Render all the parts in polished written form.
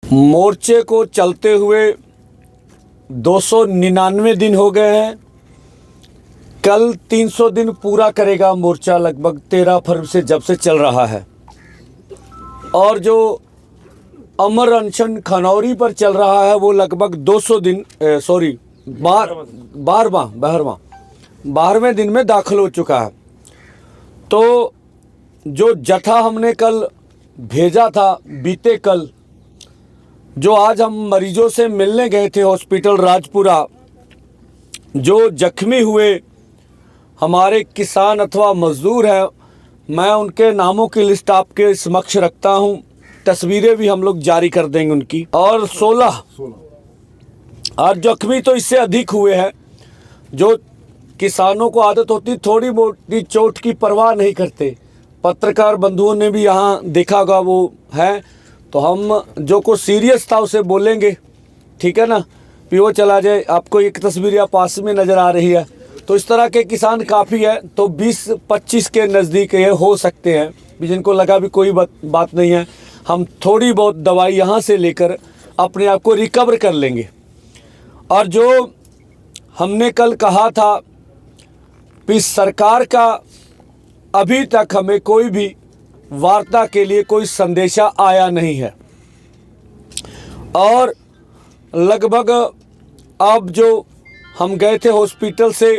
मोर्चे को चलते हुए 299 दिन हो गए हैं। कल 300 दिन पूरा करेगा मोर्चा, लगभग 13 फरवरी से जब से चल रहा है। और जो अमर अनशन खनौरी पर चल रहा है वो लगभग 200 दिन 12वें दिन में दाखिल हो चुका है। तो जो जत्था हमने कल भेजा था बीते कल, जो आज हम मरीजों से मिलने गए थे हॉस्पिटल राजपुरा, जो जख्मी हुए हमारे किसान अथवा मजदूर हैं, मैं उनके नामों की लिस्ट आपके समक्ष रखता हूं। तस्वीरें भी हम लोग जारी कर देंगे उनकी। और 16 और जख्मी तो इससे अधिक हुए हैं। जो किसानों को आदत होती थोड़ी मोटी चोट की परवाह नहीं करते। पत्रकार बंधुओं ने भी यहाँ देखा होगा वो है, तो हम जो को सीरियस था उसे बोलेंगे, ठीक है ना, कि वो चला जाए। आपको एक तस्वीर या पास में नज़र आ रही है। तो इस तरह के किसान काफ़ी है, तो 20-25 के नज़दीक ये हो सकते हैं। जिनको लगा भी कोई बात नहीं है, हम थोड़ी बहुत दवाई यहाँ से लेकर अपने आप को रिकवर कर लेंगे। और जो हमने कल कहा था कि सरकार का अभी तक हमें कोई भी वार्ता के लिए कोई संदेशा आया नहीं है। और लगभग अब जो हम गए थे हॉस्पिटल से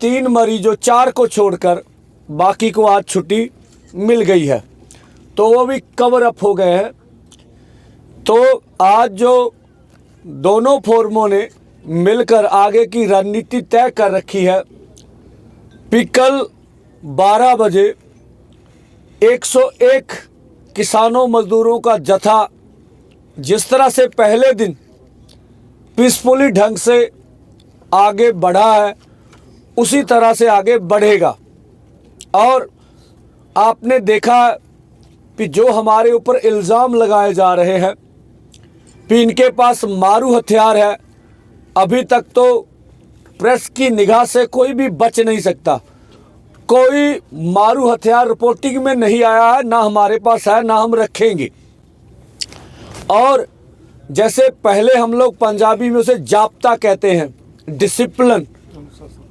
3 मरीजों, 4 को छोड़कर बाकी को आज छुट्टी मिल गई है, तो वो भी कवर अप हो गए हैं। तो आज जो दोनों फोरमों ने मिलकर आगे की रणनीति तय कर रखी है कि कल 12 बजे 101 किसानों मजदूरों का जत्था जिस तरह से पहले दिन पीसफुली ढंग से आगे बढ़ा है, उसी तरह से आगे बढ़ेगा। और आपने देखा कि जो हमारे ऊपर इल्ज़ाम लगाए जा रहे हैं कि इनके पास मारू हथियार है, अभी तक तो प्रेस की निगाह से कोई भी बच नहीं सकता। कोई मारू हथियार रिपोर्टिंग में नहीं आया है, ना हमारे पास है, ना हम रखेंगे। और जैसे पहले हम लोग पंजाबी में उसे जाप्ता कहते हैं, डिसिप्लिन,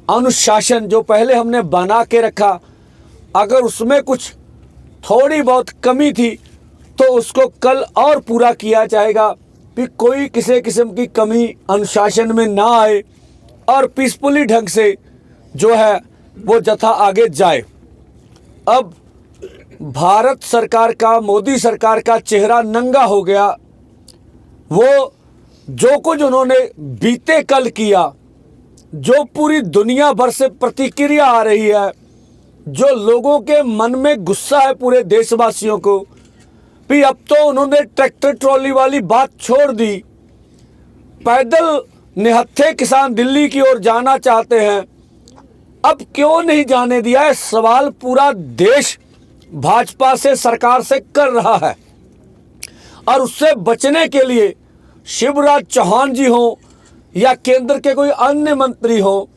अनुशासन, जो पहले हमने बना के रखा, अगर उसमें कुछ थोड़ी बहुत कमी थी तो उसको कल और पूरा किया जाएगा कि कोई किसी किस्म की कमी अनुशासन में ना आए और पीसफुली ढंग से जो है वो जत्था आगे जाए। अब भारत सरकार का, मोदी सरकार का चेहरा नंगा हो गया। वो जो कुछ उन्होंने बीते कल किया, जो पूरी दुनिया भर से प्रतिक्रिया आ रही है, जो लोगों के मन में गुस्सा है पूरे देशवासियों को, भी अब तो उन्होंने ट्रैक्टर ट्रॉली वाली बात छोड़ दी। पैदल निहत्थे किसान दिल्ली की ओर जाना चाहते हैं, अब क्यों नहीं जाने दिया है? सवाल पूरा देश भाजपा से, सरकार से कर रहा है। और उससे बचने के लिए शिवराज चौहान जी हो या केंद्र के कोई अन्य मंत्री हो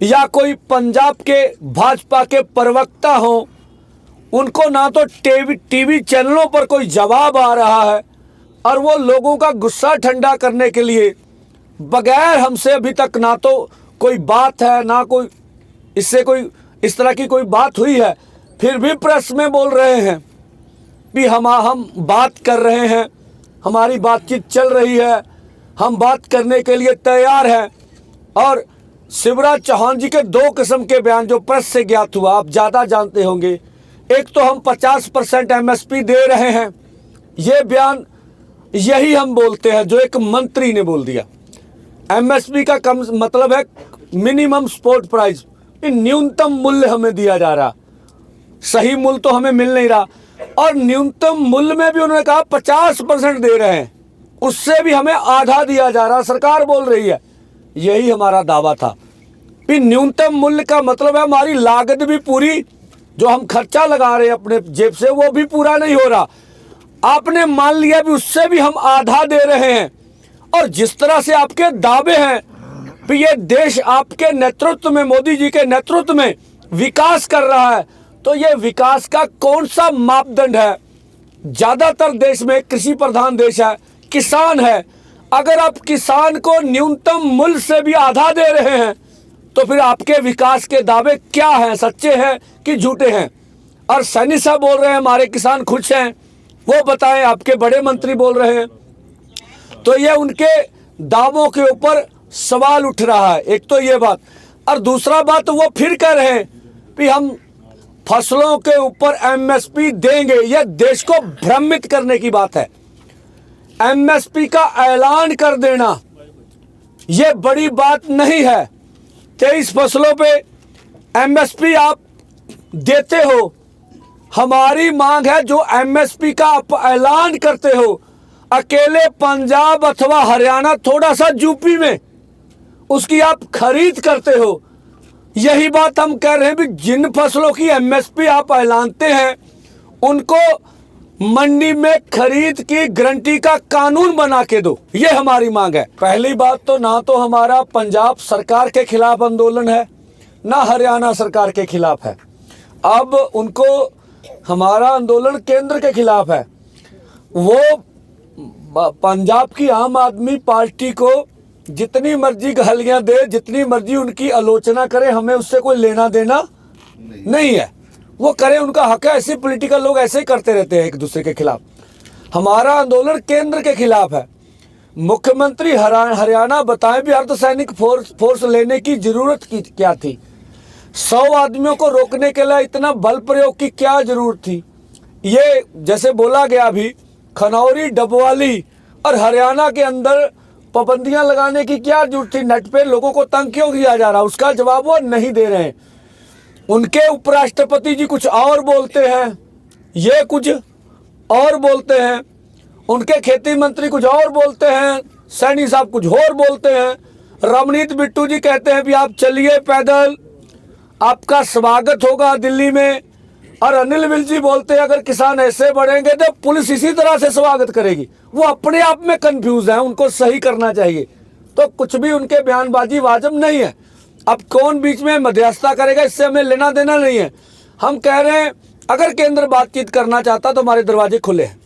या कोई पंजाब के भाजपा के प्रवक्ता हो, उनको ना तो टीवी चैनलों पर कोई जवाब आ रहा है, और वो लोगों का गुस्सा ठंडा करने के लिए बगैर हमसे अभी तक ना तो कोई बात है, ना कोई इससे कोई इस तरह की कोई बात हुई है, फिर भी प्रेस में बोल रहे हैं कि हम बात कर रहे हैं, हमारी बातचीत चल रही है, हम बात करने के लिए तैयार हैं। और शिवराज चौहान जी के 2 किस्म के बयान जो प्रेस से ज्ञात हुआ, आप ज़्यादा जानते होंगे। एक तो हम 50% MSP दे रहे हैं, ये बयान यही हम बोलते हैं जो एक मंत्री ने बोल दिया। MSP का कम मतलब है मिनिमम सपोर्ट प्राइस, न्यूनतम मूल्य हमें दिया जा रहा, सही मूल्य तो हमें मिल नहीं रहा। और न्यूनतम मूल्य में भी उन्होंने कहा 50% दे रहे हैं, उससे भी हमें आधा दिया जा रहा, सरकार बोल रही है। यही हमारा दावा था कि न्यूनतम मूल्य का मतलब है हमारी लागत भी पूरी, जो हम खर्चा लगा रहे हैं अपने जेब से, वो भी पूरा नहीं हो रहा। आपने मान लिया भी उससे भी हम आधा दे रहे हैं। और जिस तरह से आपके दावे हैं कि ये देश आपके नेतृत्व में, मोदी जी के नेतृत्व में विकास कर रहा है, तो ये विकास का कौन सा मापदंड है? ज़्यादातर देश में कृषि प्रधान देश है, किसान है, अगर आप किसान को न्यूनतम मूल्य से भी आधा दे रहे हैं तो फिर आपके विकास के दावे क्या हैं, सच्चे हैं कि झूठे हैं? और सैनी साहब बोल रहे हैं हमारे किसान खुश हैं, वो बताएं। आपके बड़े मंत्री बोल रहे हैं, तो ये उनके दावों के ऊपर सवाल उठ रहा है। एक तो ये बात, और दूसरा बात वो फिर कह रहे हैं कि हम फसलों के ऊपर एमएसपी देंगे। यह देश को भ्रमित करने की बात है। एमएसपी का ऐलान कर देना यह बड़ी बात नहीं है। 23 फसलों पे एमएसपी आप देते हो, हमारी मांग है जो एमएसपी का आप ऐलान करते हो, अकेले पंजाब अथवा हरियाणा, थोड़ा सा यूपी में उसकी आप खरीद करते हो। यही बात हम कह रहे हैं कि जिन फसलों की एमएसपी आप ऐलानते हैं उनको मंडी में खरीद की गारंटी का कानून बना के दो, ये हमारी मांग है। पहली बात तो ना तो हमारा पंजाब सरकार के खिलाफ आंदोलन है, ना हरियाणा सरकार के खिलाफ है। अब उनको हमारा आंदोलन केंद्र के खिलाफ है। वो पंजाब की आम आदमी पार्टी को जितनी मर्जी गालियां दे, जितनी मर्जी उनकी आलोचना करे, हमें उससे कोई लेना देना नहीं है। वो करे, उनका हक है। ऐसे पॉलिटिकल लोग ऐसे ही करते रहते हैं एक दूसरे के खिलाफ। हमारा आंदोलन केंद्र के खिलाफ है। मुख्यमंत्री हरियाणा बताएं भी अर्धसैनिक फोर्स लेने की जरूरत की क्या थी? 100 आदमियों को रोकने के लिए इतना बल प्रयोग की क्या जरूरत थी? ये जैसे बोला गया अभी, खनौरी, डबवाली और हरियाणा के अंदर पाबंदियां लगाने की क्या जरूरत थी? नेट पे लोगों को तंग क्यों किया जा रहा? उसका जवाब वो नहीं दे रहे हैं। उनके उपराष्ट्रपति जी कुछ और बोलते हैं, ये कुछ और बोलते हैं, उनके खेती मंत्री कुछ और बोलते हैं, सैनी साहब कुछ और बोलते हैं। रमनीत बिट्टू जी कहते हैं भी आप चलिए पैदल, आपका स्वागत होगा दिल्ली में। और अनिल विज जी बोलते हैं अगर किसान ऐसे बढ़ेंगे तो पुलिस इसी तरह से स्वागत करेगी। वो अपने आप में कंफ्यूज हैं, उनको सही करना चाहिए। तो कुछ भी उनके बयानबाजी वाजिब नहीं है। अब कौन बीच में मध्यस्थता करेगा, इससे हमें लेना देना नहीं है। हम कह रहे हैं अगर केंद्र बातचीत करना चाहता तो हमारे दरवाजे खुले हैं।